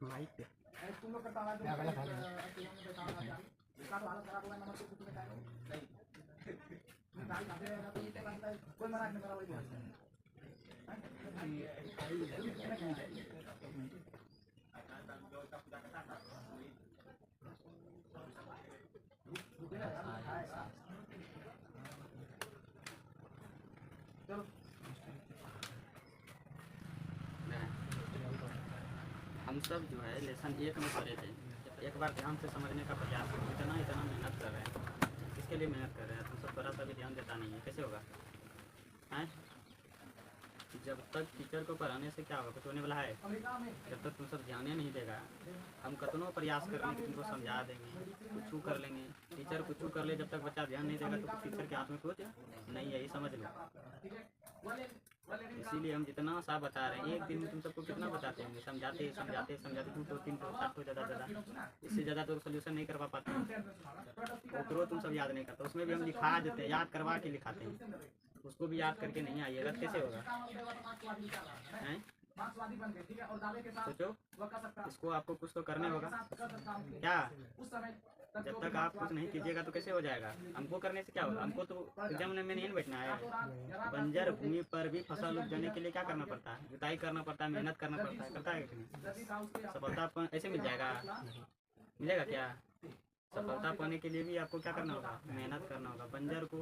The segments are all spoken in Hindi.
माइक पे तुम लोग करता है इसका तो हालत खराब हुआ नंबर कुछ में टाइम नहीं गाड़ी आते हैं तो कोई मना नहीं करा वही चलो हम सब जो है लेसन 1 में पढ़े थे। एक बार ध्यान से समझने का प्रयास करो। इतना मेहनत कर रहे हैं, किसके लिए मेहनत कर रहे हैं? तुम सब थोड़ा सा भी ध्यान देता नहीं है, कैसे होगा? हैं? जब तक टीचर को पढ़ाने से क्या होगा? कुछ होने वाला है? जब तक तुम सब ध्यान नहीं देगा, हम कतनों प्रयास कर लेंगे, तुमको समझा देंगे, कुछ कर लेंगे, टीचर कुछ कर ले, जब तक बच्चा ध्यान नहीं देगा तो टीचर के हाथ में कुछ नहीं है, ये समझ लो। इसीलिए हम जितना सा बता रहे हैं, एक दिन में तुम सबको कितना बताते होंगे, समझाते 2-3 7 ज़्यादा, इससे ज़्यादा तो सोल्यूशन नहीं करवा पाते। वो तुम सब याद नहीं करते, उसमें भी हम लिखा देते हैं, याद करवा के लिखाते हैं, उसको भी याद करके नहीं आइएगा, कैसे होगा? हैं? सोचो, इसको आपको कुछ तो करने होगा क्या? जब तक आप कुछ नहीं कीजिएगा तो कैसे हो जाएगा? हमको करने से क्या होगा? हमको तो एग्जाम में नहीं बैठना है। बंजर भूमि पर भी फसल उपजाने के लिए क्या करना पड़ता है? जुताई करना पड़ता है, मेहनत करना पड़ता है, करता है कि नहीं? सफलता ऐसे मिल जाएगा? मिलेगा क्या? सफलता पाने के लिए भी आपको क्या करना होगा? मेहनत करना होगा। बंजर को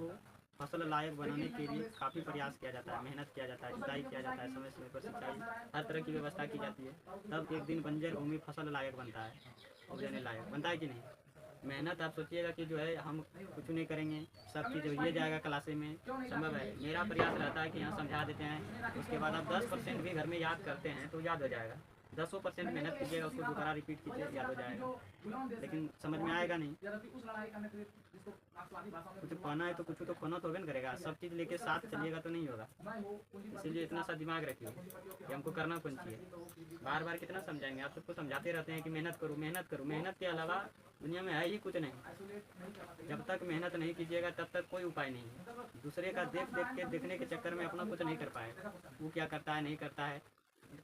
फसल लायक बनाने के लिए काफ़ी प्रयास किया जाता है, मेहनत किया जाता है, जुताई किया जाता है, समय समय पर सिंचाई, हर तरह की व्यवस्था की जाती है, तब एक दिन बंजर भूमि फसल लायक बनता है, उपजाने लायक बनता है कि नहीं? मेहनत आप सोचिएगा कि जो है हम कुछ नहीं करेंगे, सब चीज़ ये जाएगा क्लासे में, संभव है? मेरा प्रयास रहता है कि यहाँ समझा देते हैं, उसके बाद आप 10% भी घर में याद करते हैं तो याद हो जाएगा। 10% मेहनत कीजिएगा, उसको दोबारा रिपीट कीजिए, याद हो जाएगा, लेकिन समझ में आएगा नहीं। कुछ पाना है तो कुछ तो खोना तो होगा ना करेगा, सब चीज़ लेके साथ चलिएगा तो नहीं होगा। इसीलिए इतना सा दिमाग रखिए कि हमको करना कौन चाहिए। बार बार कितना समझाएंगे? आप सबको समझाते रहते हैं कि मेहनत करो, मेहनत करो। मेहनत के अलावा दुनिया में है ही कुछ नहीं। जब तक मेहनत नहीं कीजिएगा तब तक कोई उपाय नहीं है। दूसरे का देखने के चक्कर में अपना कुछ नहीं कर पाएगा, वो क्या करता है नहीं करता है।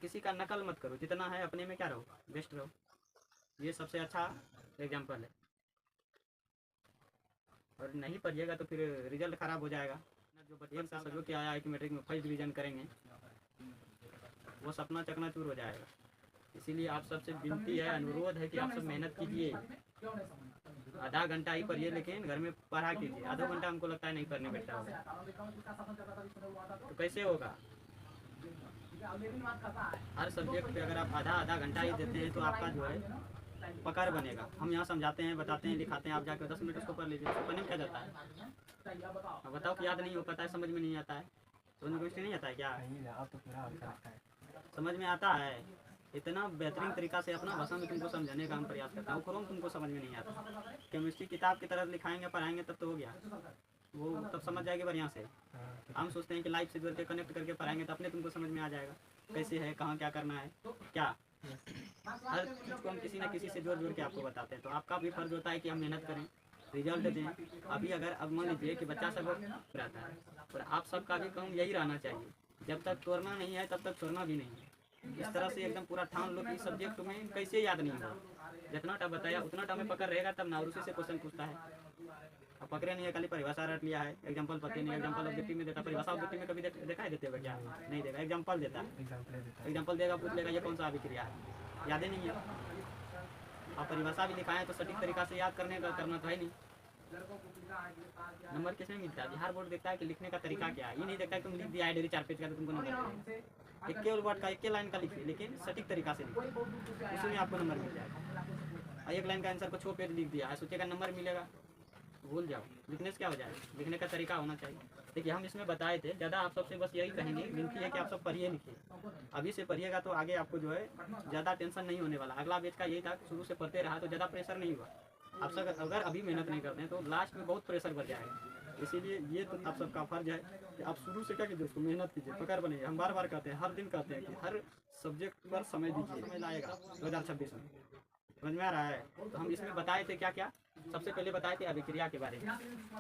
किसी का नकल मत करो, जितना है अपने में क्या रहो, बेस्ट रहो। ये सबसे अच्छा एग्जाम्पल है। और नहीं पढ़िएगा तो फिर रिजल्ट ख़राब हो जाएगा। जो बच्चे का सजो के आया है कि मैट्रिक में फर्स्ट डिवीज़न करेंगे, वो सपना चकनाचूर हो जाएगा। इसीलिए आप सबसे विनती है, अनुरोध है कि आप सब मेहनत कीजिए। आधा घंटा ही पढ़िए, लेकिन घर में पढ़ा कीजिए। आधा घंटा हमको लगता है नहीं पढ़ने बैठता होगा, तो कैसे होगा? हर सब्जेक्ट पे अगर आप आधा घंटा ही देते हैं तो आपका जो है पकड़ बनेगा। हम यहाँ समझाते हैं, बताते हैं, लिखाते हैं, आप जाकर 10 मिनट उसको पढ़ लीजिए, उसको पढ़ने में क्या जाता है? अब बताओ कि याद नहीं हो पाता है, समझ में नहीं आता है, समझ में कुछ नहीं आता है क्या? समझ में आता है। इतना बेहतरीन तरीका से अपना भाषा में तुमको समझाने का हम प्रयास करते हैं, वो खुद तुमको समझ में नहीं आता। केमिस्ट्री किताब की तरह लिखाएंगे, पढ़ाएंगे तब तो हो गया, वो तब समझ जाएगी बढ़िया से। हम सोचते हैं कि लाइव से जोड़ के कनेक्ट करके पढ़ाएंगे तो अपने तुमको समझ में आ जाएगा कैसे है, कहाँ क्या करना है क्या। हर चीज़ को हम किसी न किसी से जोड़ के आपको बताते हैं, तो आपका भी फर्ज होता है कि हम मेहनत करें, रिजल्ट दें। अभी अगर अब मान लीजिए कि बच्चा सब रहता है, और आप सबका भी काम यही रहना चाहिए, जब तक तोड़ना नहीं है तब तक छोड़ना भी नहीं है। इस तरह से एकदम पूरा ठान लो कि सब्जेक्ट में कैसे याद नहीं हो। जितना टाइम बताया उतना टाइम में पकड़ रहेगा, तब ना उसी से क्वेश्चन पूछता है। अब पकड़े नहीं है, खाली परिभाषा रट लिया है, एग्जांपल पता नहीं, एग्जांपल ऑब्जेक्टिव में देता, परिभाषा ऑब्जेक्टिव में कभी देखा है देते हुए क्या? नहीं देगा, एग्जांपल देता है, एग्जांपल देगा, पूछ लेगा ये कौन सा अभिक्रिया है, याद ही नहीं है। आप परिभाषा भी लिखाएं तो सटीक तरीका से याद करना तो है नहीं। नंबर किसमें मिलता है? बिहार बोर्ड देखता है कि लिखने का तरीका क्या है, ये नहीं देखता है तुम लिख दिया है डेली 4 पेज का तो तुमको नंबर। एक वर्ड का 1 लाइन का लिखिए, लेकिन सटीक तरीका से लिखिए, उसी में आपको नंबर मिल जाएगा। 1 लाइन का आंसर को 6 पेज लिख दिया है, सोचेगा नंबर मिलेगा, भूल जाओ। लिखने से क्या हो जाएगा? लिखने का तरीका होना चाहिए। देखिए हम इसमें बताए थे, ज़्यादा आप सबसे बस यही कहेंगे, विनती है कि आप सब पढ़िए लिखिए। अभी से पढ़िएगा तो आगे आपको जो है ज़्यादा टेंशन नहीं होने वाला। अगला बैच का यही था, शुरू से पढ़ते रहा तो ज़्यादा प्रेशर नहीं हुआ। आप सब अगर अभी मेहनत नहीं करते हैं तो लास्ट में बहुत प्रेशर बढ़ जाएगा। इसीलिए ये तो आप सबका फर्ज है कि आप शुरू से क्या कीजिए, उसको मेहनत कीजिए, पकड़ बनिए। हम बार बार कहते हैं, हर दिन कहते हैं कि हर सब्जेक्ट पर समय दीजिए, समय लाएगा 2026 में। समझ में आ रहा है? तो हम इसमें बताए थे क्या क्या, सबसे पहले बताए थे अभिक्रिया के बारे में।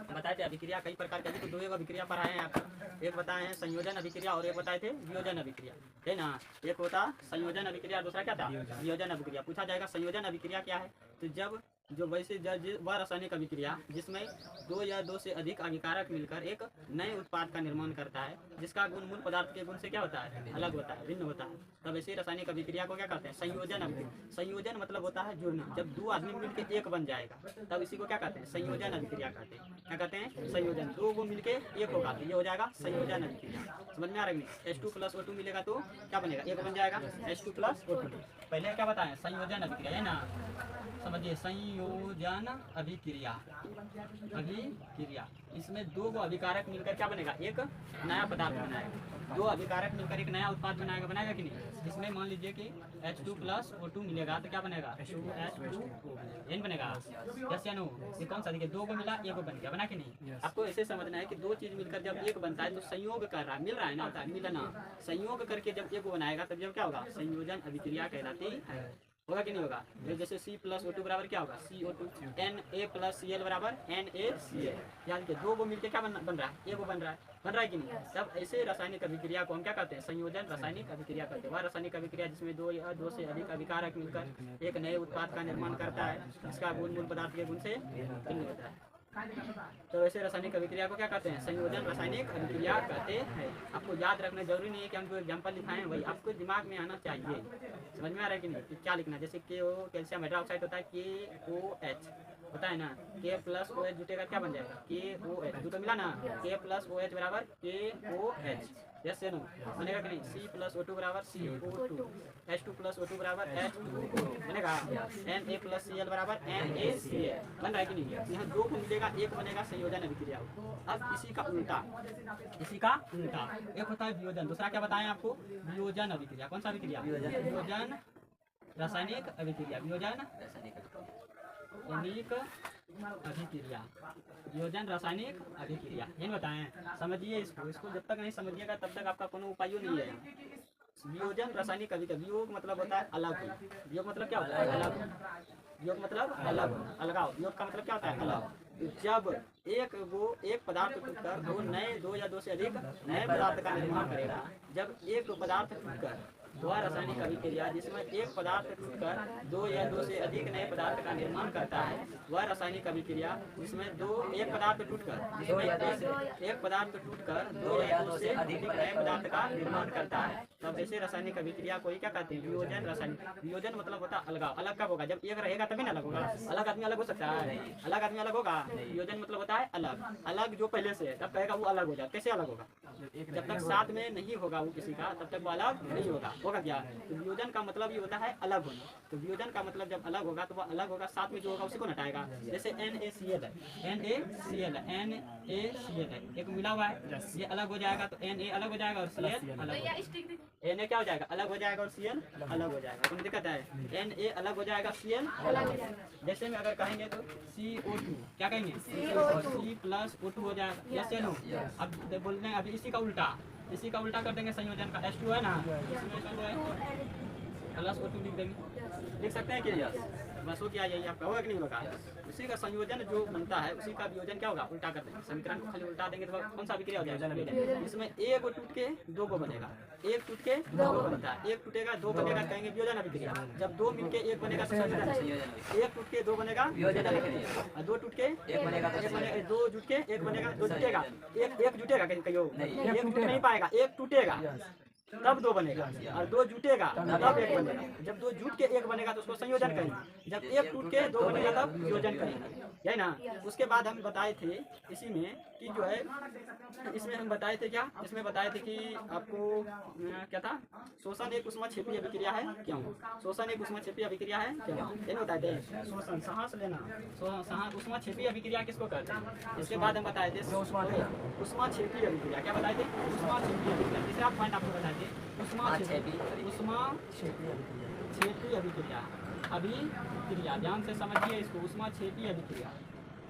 बताए थे अभिक्रिया कई प्रकार की, अभी तो दो एक अभिक्रिया पढ़ाए हैं आपको। एक बताए हैं संयोजन अभिक्रिया और एक बताए थे वियोजन अभिक्रिया, है ना। एक होता संयोजन अभिक्रिया, दूसरा क्या था वियोजन अभिक्रिया। पूछा जाएगा संयोजन अभिक्रिया क्या है, तो जब जो वैसे वह रासायनिक अभिक्रिया जिसमें दो या दो से अधिक अभिकारक मिलकर एक नए उत्पाद का निर्माण करता है, जिसका गुण मूल पदार्थ के गुण से क्या होता है, अलग होता है, भिन्न होता है, तब ऐसी रासायनिक अभिक्रिया को क्या कहते हैं, संयोजन अभिक्रिया। संयोजन मतलब होता है जुड़ना, जब दो आदमी मिलकर एक बन जाएगा तब इसी को क्या कहते हैं, संयोजन अभिक्रिया कहते हैं। क्या कहते हैं, संयोजन। दो को मिलके एक होगा तो ये हो जाएगा संयोजन अभिक्रिया। समझ में आ रहा है? H2 + O2 मिलेगा तो क्या बनेगा, एक बन जाएगा H2 + O2। पहले क्या बताएं, संयोजन अभिक्रिया, है ना। समझिए, संयोजन अभिक्रिया, अभिक्रिया इसमें दो को अभिकारक मिलकर क्या बनेगा, एक नया पदार्थ बनाएगा। दो अभिकारक मिलकर एक नया उत्पाद बनाएगा कि नहीं। इसमें मान लीजिए कि H2 + O2 मिलेगा तो क्या बनेगा, H2O बनेगा। यस या नो, ये कौन सा, देखिए दो को मिला एक बन गया, बना कि नहीं। आपको ऐसे समझना है कि दो चीज मिलकर जब एक बनता है तो संयोग कर रहा है, मिल रहा है ना, होता है मिलना। संयोग करके जब एक बनाएगा तब जब क्या होगा, संयोजन अभिक्रिया कहलाती है। होगा कि नहीं होगा। तो जैसे C + O2 बराबर क्या होगा, CO2। Na + Cl बराबर NaCl। यानी कि दो को मिलकर क्या बन रहा है, एक बन रहा है कि नहीं। तब ऐसे रासायनिक अभिक्रिया को हम क्या कहते हैं, संयोजन रासायनिक अभिक्रिया कहते हैं। वह रासायनिक अभिक्रिया जिसमें दो या दो से अधिक अभिकारक मिलकर एक नए उत्पाद का निर्माण करता है, जिसका गुण मूल पदार्थ के गुण से भिन्न होता है। तो ऐसे रासायनिक अभिक्रिया को क्या कहते हैं, संयोजन रासायनिक अभिक्रिया कहते हैं। आपको याद रखना जरूरी नहीं है कि हम जो एग्जाम्पल लिखाए हैं वही आपको दिमाग में आना चाहिए। समझ में आ रहा है कि नहीं, क्या लिखना, जैसे KO कैल्शियम हाइड्रोक्साइड होता है, KOH होता है ना, K + OH जुटेगा क्या बन जाएगा, KOH। दुटो मिला ना, K + OH बराबर KOH। यस या नो, बनेगा कि नहीं। C + O2 बराबर CO2। H2 + O2 बराबर H2O बनेगा। Na + Cl बराबर NaCl बन रहा है कि नहीं। यहाँ दो को मिलेगा एक बनेगा, संयोजन अभिक्रिया। अब इसी का उल्टा, एक होता है वियोजन, दूसरा क्या बताएं आपको, वियोजन अभिक्रिया। कौन सा अभिक्रिया, वियोजन रासायनिक अभिक्रिया। वियोजन अभिक्रिया, वियोजन रासायनिक अभिक्रिया, ये बताएं। समझिए इसको जब तक नहीं समझिएगा तब तक आपका कोनो उपाय नहीं है। वियोजन रासायनिक अभिक्रिया, वियोग मतलब होता है अलग, वियोग मतलब क्या होता है, अलग। वियोग मतलब अलग, अलगाव। वियोग का मतलब क्या होता है, अलग। जब एक पदार्थ टूटकर दो या दो से अधिक नए पदार्थ का निर्माण करेगा, जब एक पदार्थ टूटकर, वह रासायनिक अभिक्रिया जिसमें एक पदार्थ टूटकर दो या दो से अधिक नए पदार्थ का निर्माण करता है, वह रासायनिक अभिक्रिया जिसमें एक पदार्थ टूटकर दो या दो से अधिक नए पदार्थ का निर्माण करता है, तब ऐसे रासायनिक अभिक्रिया को ही क्या कहते हैं, वियोजन रासायनिक। वियोजन मतलब होता है अलगाव। अलग कब होगा, जब एक रहेगा तभी ना अलग होगा। अलग आदमी अलग हो सकता है, अलग आदमी अलग होगा। वियोजन मतलब होता है अलग, अलग जो पहले से है तब कहेगा वो अलग हो जाए। कैसे अलग होगा, जब तक साथ में नहीं होगा वो किसी का तब तक वो अलग नहीं होगा। होगा क्या, तो वियोजन का मतलब ये होता है अलग होना। तो वियोजन का मतलब जब अलग होगा तो वह अलग होगा, साथ में जो होगा उसी को हटाएगा। जैसे NaCl है, एक मिला हुआ है, ये अलग हो जाएगा तो Na अलग हो जाएगा और Cl अलग हो जाएगा। Na क्या हो जाएगा, अलग हो जाएगा और Cl अलग हो जाएगा। कोई दिक्कत है, Na अलग हो जाएगा, Cl अलग हो जाएगा। जैसे में अगर कहेंगे तो CO2 क्या कहेंगे, C + O2 हो जाएगा। यस या नो। अब बोलते हैं अभी इसी का उल्टा कर देंगे। संयोजन का H2 है ना, + O2 लिख देंगे, लिख सकते हैं कि यस, बस हो गया। यही आपका होगा कि नहीं होगा। उसी का संयोजन जो बनता है उसी का वियोजन क्या होगा, उल्टा कर देंगे। समीकरण को खाली उल्टा देंगे तो कौन सा अभिक्रिया हो जाएगा, इसमें एक टूट के दो को बनेगा, एक टूट के दो को बनता है, एक टूटेगा दो बनेगा, कहेंगे वियोजन अभिक्रिया। जब दो मिलके एक बनेगा तो संयोजन, एक टूट के दो बनेगा वियोजन अभिक्रिया, दो टूट के एक बनेगा, दो जुट के एक बनेगा, दो जुटेगा, एक जुटेगा कहियो, एक टूट नहीं पाएगा, एक टूटेगा तब दो बनेगा और दो जुटेगा तब एक बनेगा। जब दो जुट के एक बनेगा तो उसको संयोजन करेंगे, जब एक टूट के दो बनेगा तब वियोजन करेंगे, है ना। उसके बाद हम बताए थे इसी में कि जो है, इसमें हम बताए थे क्या, इसमें बताए थे कि आपको क्या था, शोषण एक ऊष्माक्षेपी अभिक्रिया है क्यों, शोषण एक ऊष्माक्षेपी अभिक्रिया है क्यों, ये बताए थे। शोषण सांस लेना, ऊष्माक्षेपी अभिक्रिया किसको कहते हैं। इसके बाद हम बताए थे ऊष्माक्षेपी अभिक्रिया, क्या बताए थे, ऊष्माक्षेपी अभिक्रिया। तीसरा पॉइंट आपको बताए थे ऊष्माक्षेपी अभिक्रिया, ध्यान से समझिए इसको, ऊष्माक्षेपी अभिक्रिया।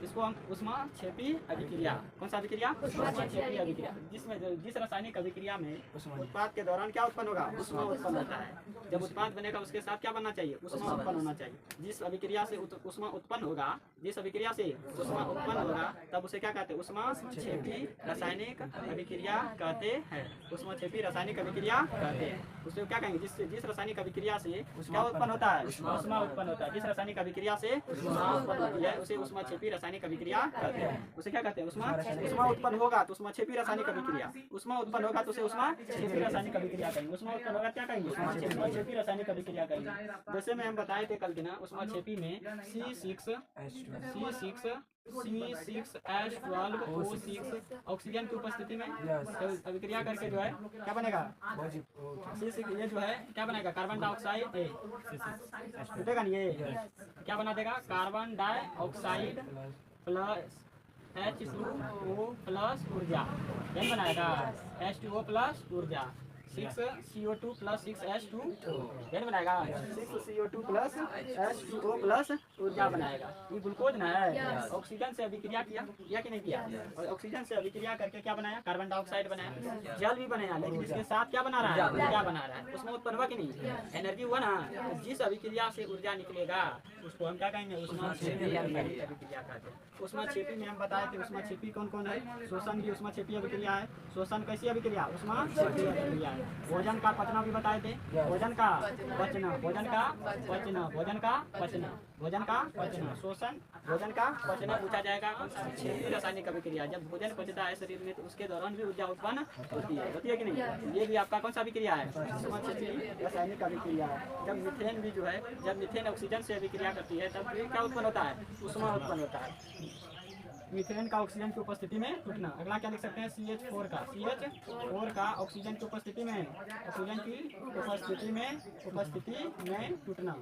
इसको हम ऊष्माक्षेपी अभिक्रिया, कौन सा अभिक्रिया? ऊष्माक्षेपी अभिक्रिया, जिसमें जिस रासायनिक अभिक्रिया में उत्पाद के दौरान क्या उत्पन्न होगा? ऊष्मा उत्पन्न होता है। जब उत्पाद बनेगा उसके साथ क्या बनना चाहिए? ऊष्मा उत्पन्न होना चाहिए। जिस अभिक्रिया से ऊष्मा उत्पन्न होगा, जिस अभिक्रिया से ऊष्मा उत्पन्न होगा, तब उसे क्या कहते हैं? ऊष्माक्षेपी रासायनिक अभिक्रिया कहते हैं। ऊष्माक्षेपी रासायनिक अभिक्रिया कहते हैं। उसे क्या कहेंगे? जिस रासायनिक अभिक्रिया से क्या उत्पन्न होता है? ऊष्मा उत्पन्न होता है। जिस रासायनिक अभिक्रिया से ऊष्मा उत्पन्न होती है उसे ऊष्माक्षेपी रासायनिक अभिक्रिया कहते हैं। उसे क्या कहते हैं? ऊष्मा उत्पन्न होगा तो ऊष्माक्षेपी रासायनिक अभिक्रिया, ऊष्मा उत्पन्न होगा तो उसे ऊष्माक्षेपी रासायनिक अभिक्रिया कहेंगे। ऊष्मा उत्पन्न होगा क्या कहेंगे? ऊष्माक्षेपी रासायनिक अभिक्रिया कहेंगे। जैसे मैं हम बताए थे कल दिन ऊष्माक्षेपी में C6H12O6 ऑक्सीजन की उपस्थिति में अभिक्रिया करके जो है क्या बनेगा? C6 ये जो है क्या बनेगा? कार्बन डाइऑक्साइड टूटेगा नहीं, ये क्या बना देगा? Carbon dioxide plus H2O plus ऊर्जा, यही बनाएगा। H2O प्लस ऊर्जा, 6CO2 प्लस 6H2 यही बनाएगा। 6CO2 प्लस H2O प्लस ऊर्जा बनाएगा। ये ग्लूकोज ना है, ऑक्सीजन से अभिक्रिया किया कि नहीं किया? और ऑक्सीजन से अभिक्रिया करके क्या बनाया? कार्बन डाइऑक्साइड बनाया। जल भी बनाया, लेकिन इसके साथ क्या बना रहा है? ऊर्जा बना रहा है। उसमें उत्पन्न हुआ कि नहीं? एनर्जी हुआ ना। जिस अभिक्रिया से ऊर्जा निकलेगा उसको हम क्या कहेंगे? ऊष्माक्षेपी अभिक्रिया कहते हैं। ऊष्माक्षेपी में हम बताए थे ऊष्माक्षेपी कौन कौन है? शोषण भी ऊष्माक्षेपी अभिक्रिया है। शोषण कैसी अभिक्रिया? ऊष्माक्षेपी अभिक्रिया है। भोजन का पचना भी बताए थे। भोजन का पचना, भोजन का पचना, भोजन का पचना, भोजन का पचना, शोषण, भोजन का पचना पूछा जाएगा। क्षेपी रासायनिक अभिक्रिया, जब भोजन पचता है शरीर में तो उसके दौरान भी ऊर्जा उत्पन्न होती है कि नहीं? ये भी आपका कौन सा अभिक्रिया है? ऊष्माक्षेपी रासायनिक अभिक्रिया है। जब मीथेन भी जो है, जब मीथेन ऑक्सीजन से अभिक्रिया करती है तब क्या उत्पन्न होता है? ऊष्मा उत्पन्न होता है। मीथेन का ऑक्सीजन की उपस्थिति में टूटना। अगला क्या लिख सकते हैं? CH4 का, CH4 का ऑक्सीजन की उपस्थिति में, ऑक्सीजन की उपस्थिति में टूटना।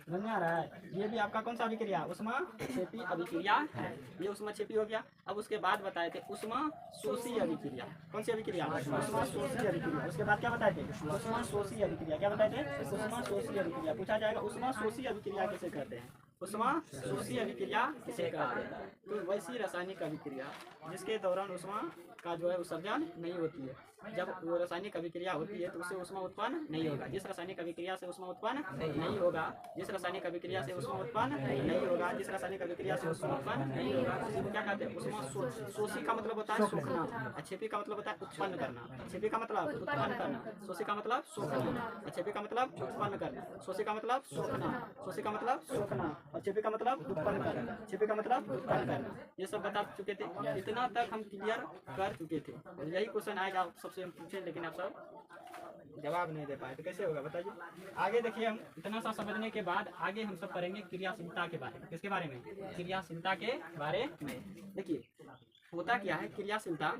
समझ आ रहा है? ये भी आपका कौन सा अभिक्रिया? ऊष्माक्षेपी अभिक्रिया है। ये ऊष्माक्षेपी हो गया। अब उसके बाद बताए थे ऊष्माशोषी अभिक्रिया। कौन सी अभिक्रिया? ऊष्माशोषी अभिक्रिया। उसके बाद क्या बताए थे? ऊष्माशोषी अभिक्रिया। क्या बताए थे? ऊष्माशोषी अभिक्रिया। पूछा जाएगा ऊष्माशोषी अभिक्रिया किसे कहते हैं? ऊष्माशोषी अभिक्रिया किसे कहते हैं? तो वैसी रासायनिक अभिक्रिया जिसके दौरान ऊष्मा का जो है उत्सर्जन नहीं होती है। जब वो रासायनिक अभिक्रिया होती है तो उससे ऊष्मा उत्पन्न नहीं होगा। जिस रासायनिक अभिक्रिया से ऊष्मा उत्पन्न नहीं होगा, जिस रासायनिक अभिक्रिया से ऊष्मा उत्पन्न नहीं होगा, जिस रासायनिक अभिक्रिया से ऊष्मा उत्पन्न नहीं होगा उसी को क्या कहते हैं? ऊष्माशोषी का मतलब होता है सोखना, अक्षेपी का मतलब होता है उत्पन्न करना। अक्षेपी का मतलब उत्पन्न करना, शोषी का मतलब सोखना, अक्षेपी का मतलब उत्पन्न करना, शोषी का मतलब सोखना, शोषी का मतलब सोखना, अक्षेपी का मतलब उत्पन्न करना, अक्षेपी का मतलब उत्पन्न करना। ये सब बता चुके थे। इतना तक हम क्लियर कर चुके थे। यही क्वेश्चन आएगा सबसे पूछे, लेकिन आप सब जवाब नहीं दे पाए तो कैसे होगा बताइए? आगे देखिए, हम इतना सा समझने के बाद आगे हम सब पढ़ेंगे क्रियाशीलता के बारे में। किसके बारे में? क्रियाशीलता के बारे में। देखिए होता क्या है क्रियाशीलता,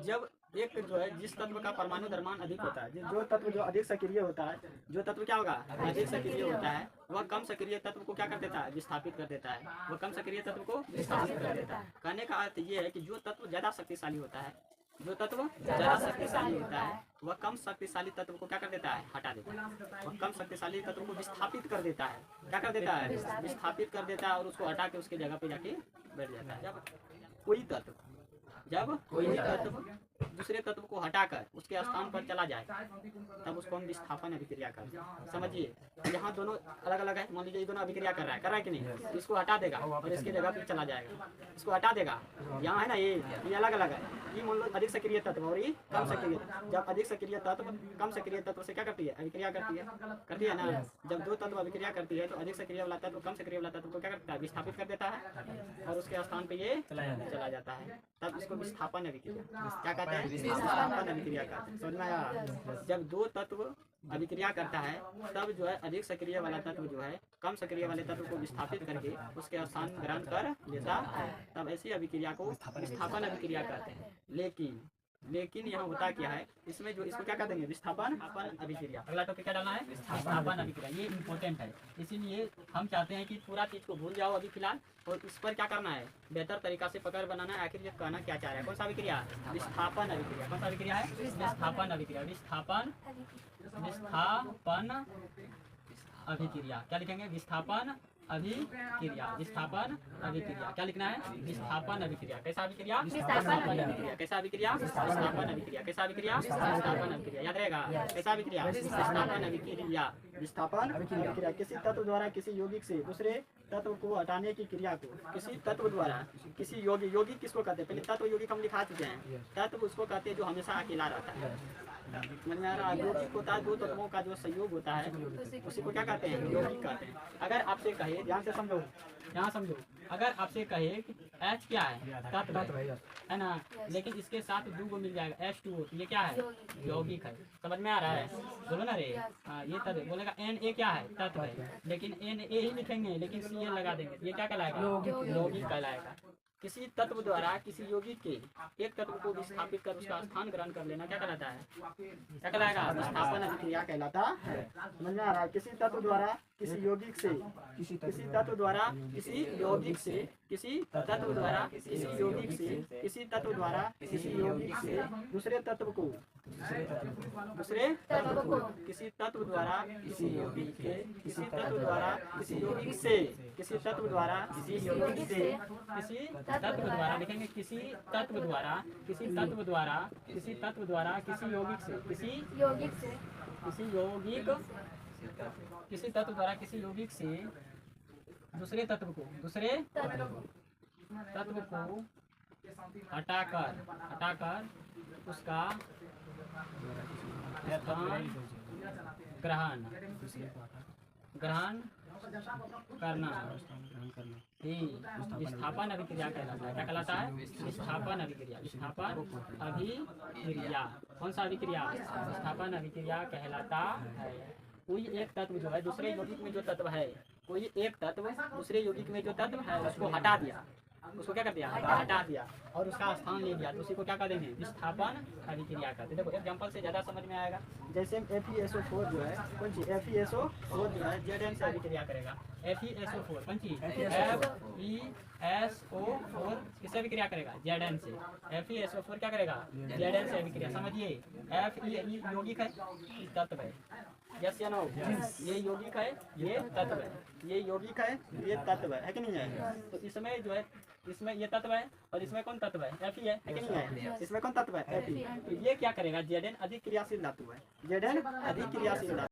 जब एक जो है जिस तत्व का परमाणु द्रव्यमान अधिक होता है, जो तत्व जो अधिक सक्रिय होता है, जो तत्व क्या होगा? अधिक सक्रिय होता है, वह कम सक्रिय तत्व को क्या कर देता है? विस्थापित कर देता है। वह कम सक्रिय तत्व को विस्थापित कर देता है। कहने का अर्थ ये है कि जो तत्व ज्यादा शक्तिशाली होता है, जो तत्व ज्यादा शक्तिशाली होता है वह कम शक्तिशाली तत्व को क्या कर देता है? हटा देता है। वह कम शक्तिशाली तत्व को विस्थापित कर देता है। क्या कर देता है? विस्थापित कर देता है और उसको हटा के उसके जगह पे जाके बैठ जाता है। जब कोई तत्व दूसरे तत्व को हटाकर उसके स्थान पर चला जाए तब उसको हम विस्थापन अभिक्रिया करते हैं। समझिए, यहाँ दोनों अलग अलग है। मान लीजिए ये दोनों अभिक्रिया कर रहा है कि नहीं? इसको हटा देगा और इसकी जगह पे चला जाएगा। इसको हटा देगा, यहाँ है ना, ये अलग अलग है। ये मान लो अधिक सक्रिय तत्व और ये कम सक्रिय। जब अधिक सक्रिय तत्व कम सक्रिय तत्व से क्या करती है? अभिक्रिया करती है ना। जब दो तत्व अभिक्रिया करती है तो अधिक सक्रिय वाला तत्व कम सक्रिय वाला तत्व को क्या करता है? विस्थापित कर देता है और उसके स्थान पे ये चला जाता है। तब इसको विस्थापन अभिक्रिया क्या कहते हैं? विस्थापन अभिक्रिया कहते हैं। समझ में आया? जब दो तत्व अभिक्रिया करता है तब जो है अधिक सक्रिय वाला तत्व जो है कम सक्रिय वाले तत्व को विस्थापित करके उसके स्थान ग्रहण कर लेता है। तब ऐसी अभिक्रिया को विस्थापन अभिक्रिया कहते हैं। लेकिन यहाँ होता क्या है, इसमें जो इसको क्या कर देंगे? विस्थापन अभिक्रिया। अगला टॉपिक क्या डालना है? विस्थापन अभिक्रिया। ये इम्पोर्टेंट है, इसीलिए हम चाहते हैं कि पूरा चीज को भूल जाओ अभी फिलहाल, और इस पर क्या करना है? बेहतर तरीका से पकड़ बनाना है। आखिर ये कहना क्या चाह रहा है? कौन सा अभिक्रिया? विस्थापन अभिक्रिया। कौन सा अभिक्रिया है? विस्थापन अभिक्रिया। विस्थापन अभिक्रिया। क्या लिखेंगे? विस्थापन अभिक्रिया, विस्थापन अभिक्रिया। क्या लिखना है? विस्थापन अभिक्रिया। कैसा अभिक्रिया? विस्थापन अभिक्रिया। कैसा अभिक्रिया? विस्थापन अभिक्रिया। कैसा अभिक्रिया? विस्थापन अभिक्रिया। याद रहेगा? कैसा अभिक्रिया? विस्थापन अभिक्रिया। विस्थापन अभिक्रिया किसी तत्व द्वारा किसी यौगिक से दूसरे तत्व को हटाने की क्रिया को किसी तत्व द्वारा किसी यौगिक किसको कहते हैं? पहले तत्व यौगिक हम लिखा चुके हैं। तत्व उसको कहते हैं जो हमेशा अकेला रहता है। समझ में आ रहा है? यौगिक होता है दो तत्वों का जो संयोग होता है, उसी को क्या कहते हैं? यौगिक कहते हैं। अगर आपसे कहे, ध्यान से समझो, यहाँ समझो, अगर आपसे कहे कि H क्या है? तत्व है ना, लेकिन इसके साथ दो को मिल जाएगा H2O, तो ये क्या है? यौगिक है। समझ में आ रहा है? बोलो ना रे। हाँ, ये तत्व बोलेगा Na क्या है? तत्व है, लेकिन Na ही लिखेंगे, लेकिन Cl लगा देंगे, ये क्या कहलाएगा? यौगिक कहलाएगा। किसी तत्व द्वारा किसी यौगिक के एक तत्व को विस्थापित कर उसका स्थान ग्रहण कर लेना क्या कहलाता है? क्या कहलाएगा? विस्थापन अभिक्रिया कहलाता है। समझ में आ रहा है? किसी तत्व द्वारा किसी यौगिक से किसी तत्व द्वारा किसी यौगिक से किसी तत्व द्वारा किसी यौगिक से किसी तत्व द्वारा किसी यौगिक से दूसरे तत्व को किसी तत्व द्वारा किसी यौगिक के किसी तत्व द्वारा किसी यौगिक से किसी तत्व द्वारा किसी यौगिक से किसी तत्व द्वारा लिखेंगे किसी तत्व द्वारा किसी तत्व द्वारा किसी तत्व द्वारा किसी यौगिक से किसी यौगिक से किसी यौगिक किसी तत्व द्वारा किसी यौगिक से दूसरे तत्व को हटाकर उसका ग्रहण करना ही विस्थापन अभिक्रिया कहलाता है। क्या कहलाता है? विस्थापन अभिक्रिया। विस्थापन अभिक्रिया कौन सा अभिक्रिया? विस्थापन अभिक्रिया कहलाता है। कोई एक तत्व जो है दूसरे यौगिक में जो तत्व है, कोई एक तत्व दूसरे यौगिक में जो तत्व है उसको हटा दिया, उसको क्या कर दिया? हटा दिया और उसका स्थान ले लिया, तो उसी को क्या कर देंगे? विस्थापन अभिक्रिया करते। देखो एग्जांपल से ज़्यादा समझ में आएगा। जैसे FeSO4 जो है कौन सी FeSO4 जो है Zn से अभिक्रिया करेगा। FeSO4 कौन सी FeSO4 किससे अभिक्रिया करेगा? Zn से। FeSO4 क्या करेगा? Zn से अभिक्रिया। समझिए Fe यौगिक है, तत्व है। यस या नो? ये यौगिक है, ये तत्व है। ये यौगिक है, ये तत्व है कि नहीं है? तो इसमें जो है इसमें ये तत्व है और इसमें कौन तत्व है? Fe है कि नहीं है? इसमें कौन तत्व है? Fe। तो ये क्या करेगा? Zn अधिक क्रियाशील धातु है। Zn अधिक क्रियाशील धातु